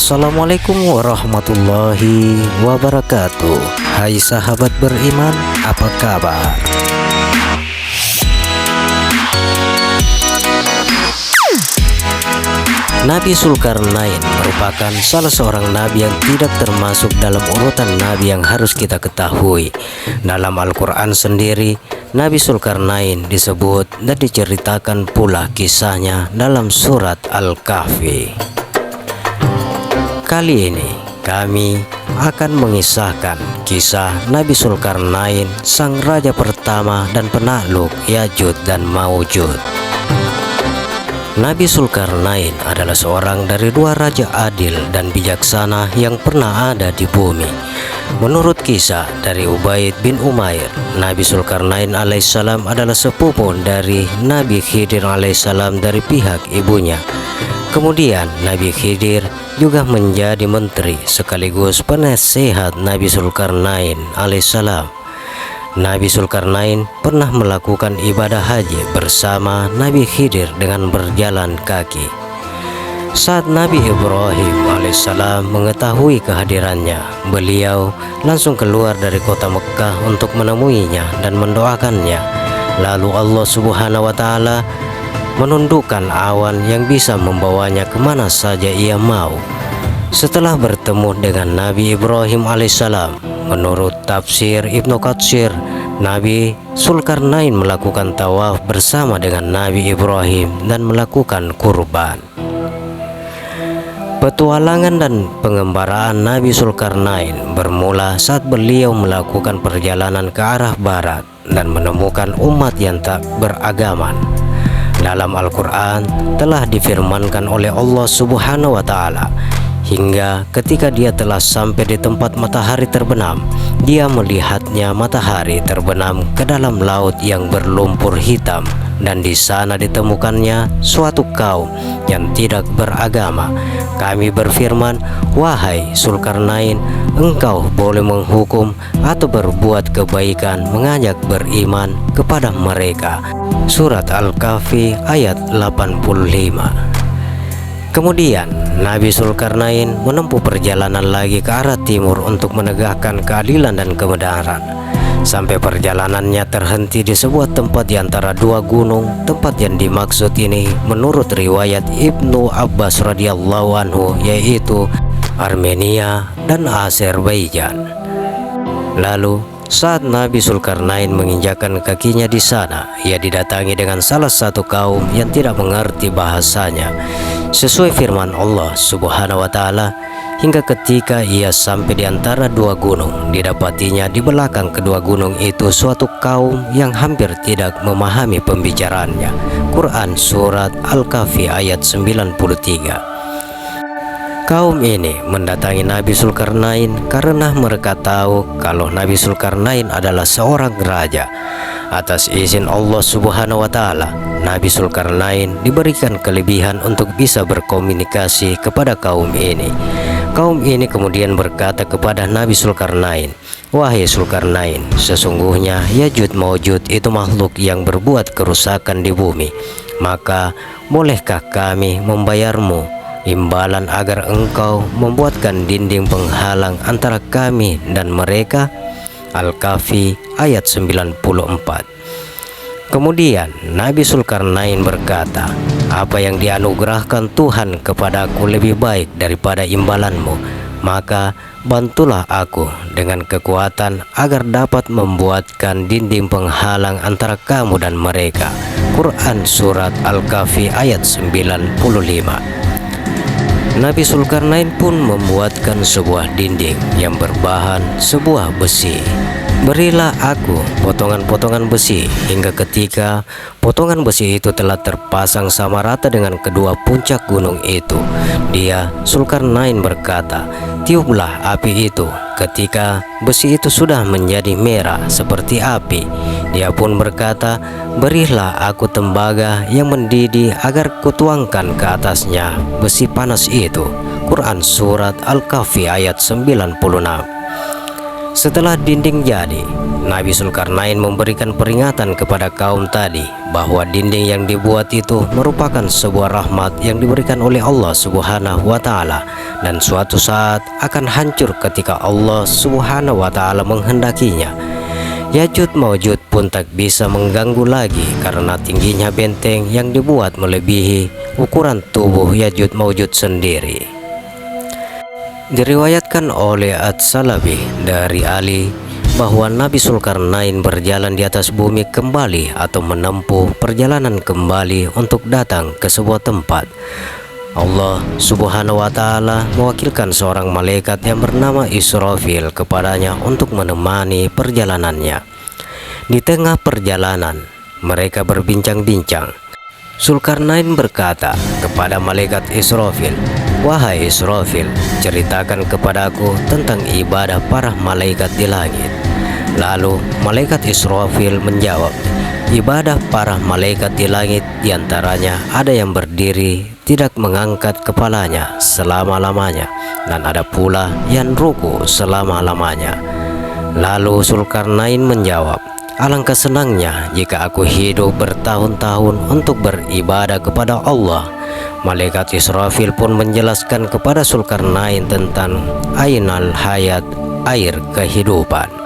Assalamualaikum warahmatullahi wabarakatuh. Hai sahabat beriman, apa kabar? Nabi Zulkarnain merupakan salah seorang nabi yang tidak termasuk dalam urutan nabi yang harus kita ketahui. Dalam Al-Quran sendiri, Nabi Zulkarnain disebut dan diceritakan pula kisahnya dalam surat Al-Kahfi. Kali ini kami akan mengisahkan kisah Nabi Zulkarnain, sang raja pertama dan penakluk Ya'juj dan Ma'juj. Nabi Zulkarnain adalah seorang dari dua raja adil dan bijaksana yang pernah ada di bumi. Menurut kisah dari Ubaid bin Umair, Nabi Zulkarnain alaihissalam adalah sepupu dari Nabi Khidir alaihissalam dari pihak ibunya. Kemudian Nabi Khidir juga menjadi menteri sekaligus penasehat Nabi Zulkarnain alaihissalam. Nabi Zulkarnain pernah melakukan ibadah haji bersama Nabi Khidir dengan berjalan kaki. Saat Nabi Ibrahim alaihissalam mengetahui kehadirannya, beliau langsung keluar dari kota Mekah untuk menemuinya dan mendoakannya. Lalu Allah Subhanahu wa Ta'ala menundukkan awan yang bisa membawanya kemana saja ia mau. Setelah bertemu dengan Nabi Ibrahim alaihissalam, menurut tafsir Ibnu Katsir, Nabi Zulkarnain melakukan tawaf bersama dengan Nabi Ibrahim dan melakukan kurban. Petualangan dan pengembaraan Nabi Zulkarnain bermula saat beliau melakukan perjalanan ke arah barat dan menemukan umat yang tak beragaman. Dalam Al-Quran telah difirmankan oleh Allah Subhanahu wa Ta'ala, hingga ketika dia telah sampai di tempat matahari terbenam, dia melihatnya matahari terbenam ke dalam laut yang berlumpur hitam, dan di sana ditemukannya suatu kaum yang tidak beragama. Kami berfirman, wahai Zulkarnain, engkau boleh menghukum atau berbuat kebaikan mengajak beriman kepada mereka. Surat Al-Kahfi ayat 85. Kemudian Nabi Zulkarnain menempuh perjalanan lagi ke arah timur untuk menegakkan keadilan dan kebenaran. Sampai perjalanannya terhenti di sebuah tempat di antara dua gunung. Tempat yang dimaksud ini menurut riwayat Ibnu Abbas radhiyallahu anhu yaitu Armenia dan Azerbaijan. Lalu saat Nabi Zulkarnain menginjakkan kakinya di sana, ia didatangi dengan salah satu kaum yang tidak mengerti bahasanya. Sesuai firman Allah Subhanahu wa Ta'ala, hingga ketika ia sampai di antara dua gunung, didapatinya di belakang kedua gunung itu suatu kaum yang hampir tidak memahami pembicaraannya. Quran Surat Al-Kahfi ayat 93. Kaum ini mendatangi Nabi Zulkarnain karena mereka tahu kalau Nabi Zulkarnain adalah seorang raja. Atas izin Allah Subhanahu wa Ta'ala, Nabi Zulkarnain diberikan kelebihan untuk bisa berkomunikasi kepada kaum ini. Kaum ini kemudian berkata kepada Nabi Zulkarnain, wahai Zulkarnain, sesungguhnya Ya'juj Ma'juj itu makhluk yang berbuat kerusakan di bumi. Maka bolehkah kami membayarmu imbalan agar engkau membuatkan dinding penghalang antara kami dan mereka? Al-Kahfi ayat 94. Kemudian Nabi Zulkarnain berkata, apa yang dianugerahkan Tuhan kepadaku lebih baik daripada imbalanmu, maka bantulah aku dengan kekuatan agar dapat membuatkan dinding penghalang antara kamu dan mereka. Quran Surat Al-Kahfi ayat 95. Nabi Zulkarnain pun membuatkan sebuah dinding yang berbahan sebuah besi. Berilah aku potongan-potongan besi, hingga ketika potongan besi itu telah terpasang sama rata dengan kedua puncak gunung itu, dia Zulkarnain berkata, tiuplah api itu. Ketika besi itu sudah menjadi merah seperti api, dia pun berkata, berilah aku tembaga yang mendidih agar kutuangkan ke atasnya besi panas itu. Quran Surat Al-Kahfi ayat 96. Setelah dinding jadi, Nabi Zulkarnain memberikan peringatan kepada kaum tadi bahwa dinding yang dibuat itu merupakan sebuah rahmat yang diberikan oleh Allah Subhanahu wa Ta'ala, dan suatu saat akan hancur ketika Allah Subhanahu wa Ta'ala menghendakinya. Ya'juj Ma'juj pun tak bisa mengganggu lagi karena tingginya benteng yang dibuat melebihi ukuran tubuh Ya'juj Ma'juj sendiri. Diriwayatkan oleh At-Salabi dari Ali bahwa Nabi Zulkarnain berjalan di atas bumi kembali atau menempuh perjalanan kembali untuk datang ke sebuah tempat. Allah Subhanahu wa Ta'ala mewakilkan seorang malaikat yang bernama Israfil kepadanya untuk menemani perjalanannya. Di tengah perjalanan, mereka berbincang-bincang. Zulkarnain berkata kepada malaikat Israfil, "Wahai Israfil, ceritakan kepadaku tentang ibadah para malaikat di langit." Lalu malaikat Israfil menjawab, "Ibadah para malaikat di langit diantaranya ada yang berdiri tidak mengangkat kepalanya selama-lamanya, dan ada pula yang ruku selama-lamanya." Lalu Zulkarnain menjawab, "Alangkah senangnya jika aku hidup bertahun-tahun untuk beribadah kepada Allah." Malaikat Israfil pun menjelaskan kepada Zulkarnain tentang Ainal Hayat, air kehidupan.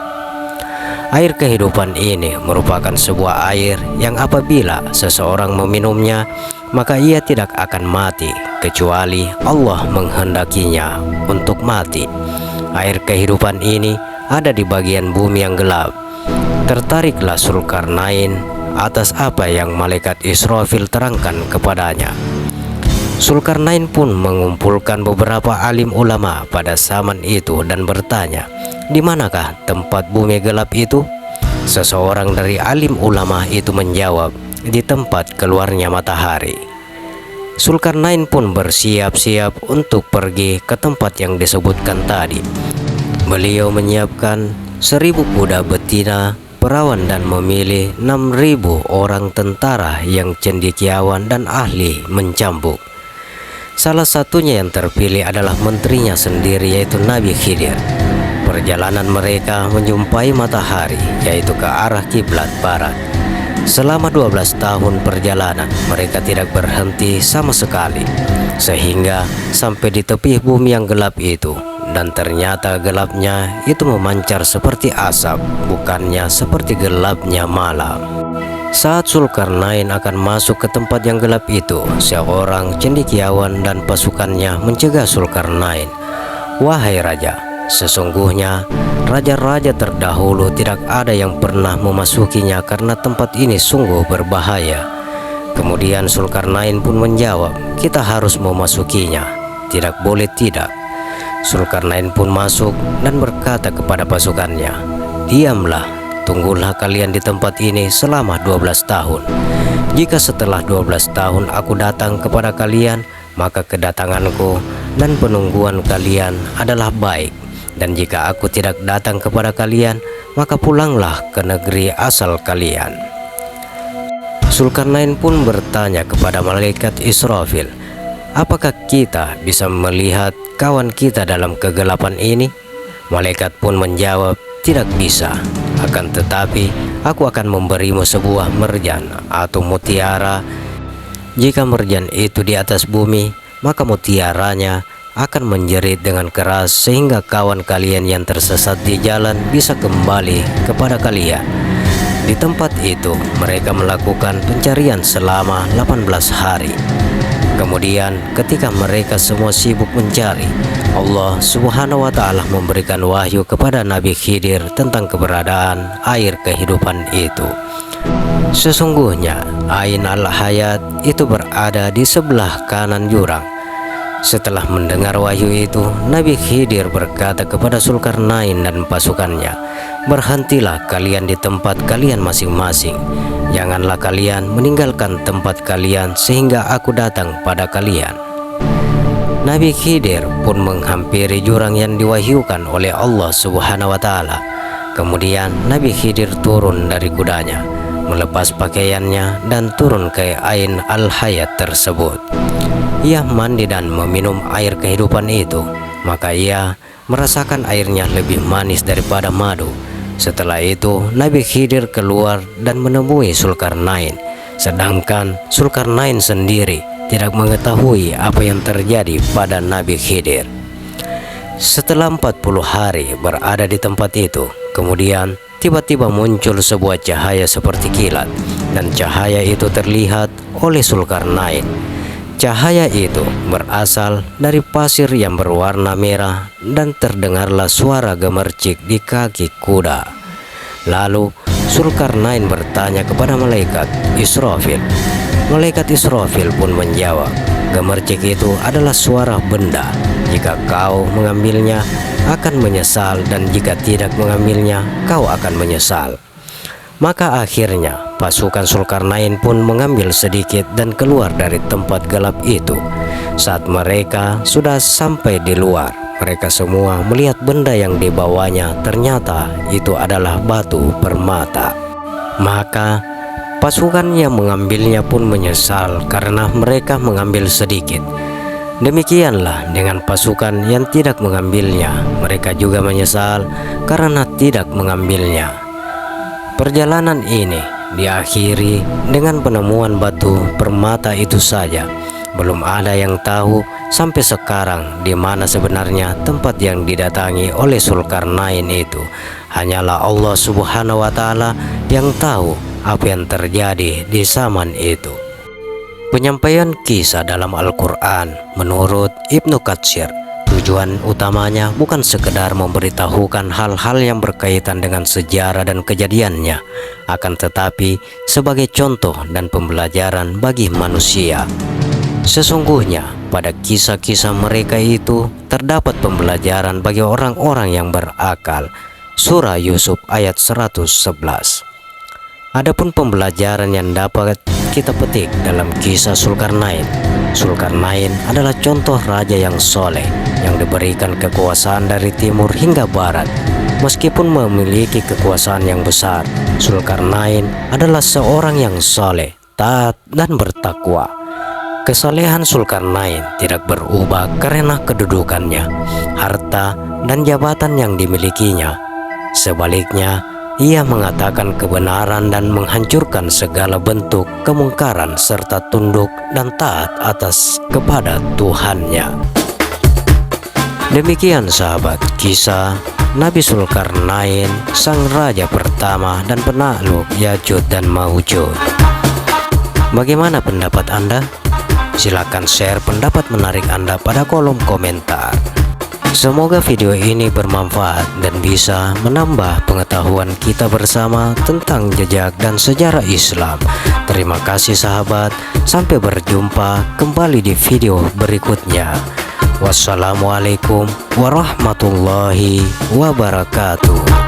Air kehidupan ini merupakan sebuah air yang apabila seseorang meminumnya, maka ia tidak akan mati kecuali Allah menghendakinya untuk mati. Air kehidupan ini ada di bagian bumi yang gelap. Tertariklah Zulkarnain atas apa yang malaikat Israfil terangkan kepadanya. Zulkarnain pun mengumpulkan beberapa alim ulama pada zaman itu dan bertanya, "Di manakah tempat bumi gelap itu?" Seseorang dari alim ulama itu menjawab, "Di tempat keluarnya matahari." Zulkarnain pun bersiap-siap untuk pergi ke tempat yang disebutkan tadi. Beliau menyiapkan 1000 kuda betina, perawan, dan memilih 6.000 orang tentara yang cendekiawan dan ahli mencambuk. Salah satunya yang terpilih adalah menterinya sendiri, yaitu Nabi Khidir. Perjalanan mereka menjumpai matahari, yaitu ke arah kiblat barat. Selama 12 tahun perjalanan, mereka tidak berhenti sama sekali, sehingga sampai di tepi bumi yang gelap itu. Dan ternyata gelapnya itu memancar seperti asap, bukannya seperti gelapnya malam. Saat Zulkarnain akan masuk ke tempat yang gelap itu, seorang cendekiawan dan pasukannya mencegah Zulkarnain. "Wahai raja, sesungguhnya raja-raja terdahulu tidak ada yang pernah memasukinya karena tempat ini sungguh berbahaya." Kemudian Zulkarnain pun menjawab, "Kita harus memasukinya, tidak boleh tidak." Zulkarnain pun masuk dan berkata kepada pasukannya, "Diamlah, tunggulah kalian di tempat ini selama 12 tahun. Jika setelah 12 tahun aku datang kepada kalian, maka kedatanganku dan penungguan kalian adalah baik. Dan jika aku tidak datang kepada kalian, maka pulanglah ke negeri asal kalian." Zulkarnain pun bertanya kepada malaikat Israfil, "Apakah kita bisa melihat kawan kita dalam kegelapan ini?" Malaikat pun menjawab, "Tidak bisa. Akan tetapi aku akan memberimu sebuah merjan atau mutiara. Jika merjan itu di atas bumi, maka mutiaranya akan menjerit dengan keras sehingga kawan kalian yang tersesat di jalan bisa kembali kepada kalian." Di tempat itu mereka melakukan pencarian selama 18 hari. Kemudian ketika mereka semua sibuk mencari, Allah Subhanahu wa Ta'ala memberikan wahyu kepada Nabi Khidir tentang keberadaan air kehidupan itu. Sesungguhnya Ain al-Hayat itu berada di sebelah kanan jurang. Setelah mendengar wahyu itu, Nabi Khidir berkata kepada Zulkarnain dan pasukannya, "Berhentilah kalian di tempat kalian masing-masing. Janganlah kalian meninggalkan tempat kalian sehingga aku datang pada kalian." Nabi Khidir pun menghampiri jurang yang diwahyukan oleh Allah Subhanahu wa Ta'ala. Kemudian Nabi Khidir turun dari kudanya, melepas pakaiannya dan turun ke Ain al-Hayat tersebut. Ia mandi dan meminum air kehidupan itu, maka ia merasakan airnya lebih manis daripada madu. Setelah itu Nabi Khidir keluar dan menemui Zulkarnain, sedangkan Zulkarnain sendiri tidak mengetahui apa yang terjadi pada Nabi Khidir. Setelah 40 hari berada di tempat itu, kemudian tiba-tiba muncul sebuah cahaya seperti kilat, dan cahaya itu terlihat oleh Zulkarnain. Cahaya itu berasal dari pasir yang berwarna merah, dan terdengarlah suara gemercik di kaki kuda. Lalu Zulkarnain bertanya kepada malaikat Israfil. Malaikat Israfil pun menjawab, gemercik itu adalah suara benda. Jika kau mengambilnya akan menyesal, dan jika tidak mengambilnya kau akan menyesal. Maka akhirnya pasukan Zulkarnain pun mengambil sedikit dan keluar dari tempat gelap itu. Saat mereka sudah sampai di luar, mereka semua melihat benda yang dibawanya, ternyata itu adalah batu permata. Maka pasukan yang mengambilnya pun menyesal karena mereka mengambil sedikit. Demikianlah dengan pasukan yang tidak mengambilnya, mereka juga menyesal karena tidak mengambilnya. Perjalanan ini diakhiri dengan penemuan batu permata itu saja. Belum ada yang tahu sampai sekarang di mana sebenarnya tempat yang didatangi oleh Zulkarnain itu. Hanyalah Allah Subhanahu wa Ta'ala yang tahu apa yang terjadi di zaman itu. Penyampaian kisah dalam Al-Quran menurut Ibnu Katsir, tujuan utamanya bukan sekedar memberitahukan hal-hal yang berkaitan dengan sejarah dan kejadiannya, akan tetapi sebagai contoh dan pembelajaran bagi manusia. Sesungguhnya pada kisah-kisah mereka itu terdapat pembelajaran bagi orang-orang yang berakal. Surah Yusuf ayat 111. Adapun pembelajaran yang dapat kita petik dalam kisah Zulkarnain. Zulkarnain adalah contoh raja yang soleh, yang diberikan kekuasaan dari timur hingga barat. Meskipun memiliki kekuasaan yang besar, Zulkarnain adalah seorang yang soleh, taat, dan bertakwa. Kesalehan Zulkarnain tidak berubah karena kedudukannya, harta, dan jabatan yang dimilikinya. Sebaliknya, ia mengatakan kebenaran dan menghancurkan segala bentuk kemungkaran serta tunduk dan taat atas kepada Tuhannya. Demikian sahabat, kisah Nabi Zulkarnain, sang raja pertama dan penakluk Ya'juj dan Ma'juj. Bagaimana pendapat Anda? Silakan share pendapat menarik Anda pada kolom komentar. Semoga video ini bermanfaat dan bisa menambah pengetahuan kita bersama tentang jejak dan sejarah Islam. Terima kasih sahabat, sampai berjumpa kembali di video berikutnya. Wassalamualaikum warahmatullahi wabarakatuh.